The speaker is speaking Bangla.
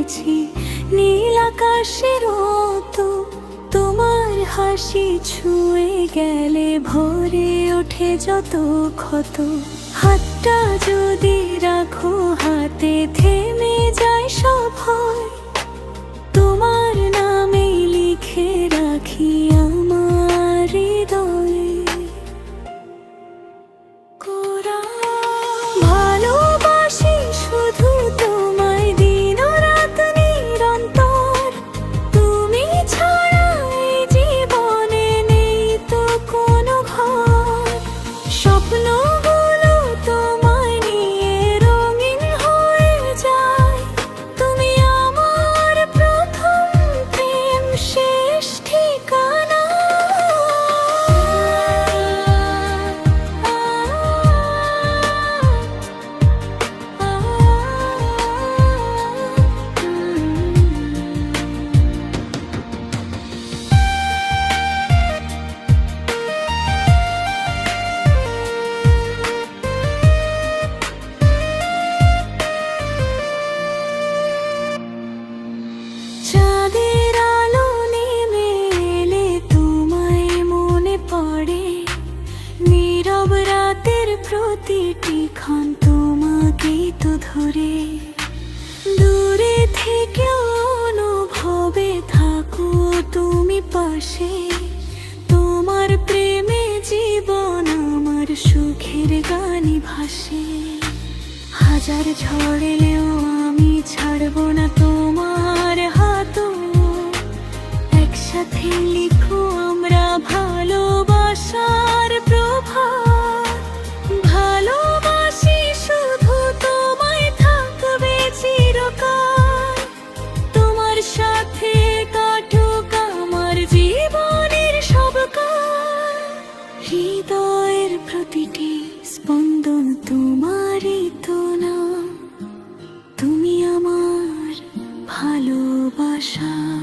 পেয়েছি নীল আকাশের মতো। তোমার হাসি ছুঁয়ে গেলে ভরে ওঠে যত ক্ষত। হাতটা যদি রাখো হাতে থেমে যায় সব ভয়। তোমার নামে লিখে রাখি আমার হৃদয়ে। ভালোবাসি শুধু তোমায় দিন রাত নিরন্তর। তুমি ছাড়া এই জীবনে নেই তো কোনো ঘর। স্বপ্নগুলো তোমায় নিয়ে রঙিন হয়ে যায়। তুমি আমার প্রথম প্রেম, শেষ ঠিকানা। চাঁদের আলো নেমে এলে তোমায় মনে পড়ে। নীরব রাতের প্রতিটি ক্ষণ তোমাকেই তো ধরে। দূরে থেকেও অনুভবে থাকো তুমি পাশে। তোমার প্রেমে জীবন আমার সুখের গানে ভাসে। হাজার ঝড় এলেও আমি ছাড়বো না তোমার হাতও। একসাথে লিখো আমরা ভালোবাসার প্রভাত। ভালোবাসি শুধু তোমায়, থাকবে চিরকাল। তোমার সাথে কাটুক আমার জীবনের সব কাল। হৃদয়ের প্রতিটি স্পন্দন তোমারই তো নাম। তুমি আমার ভালোবাসা।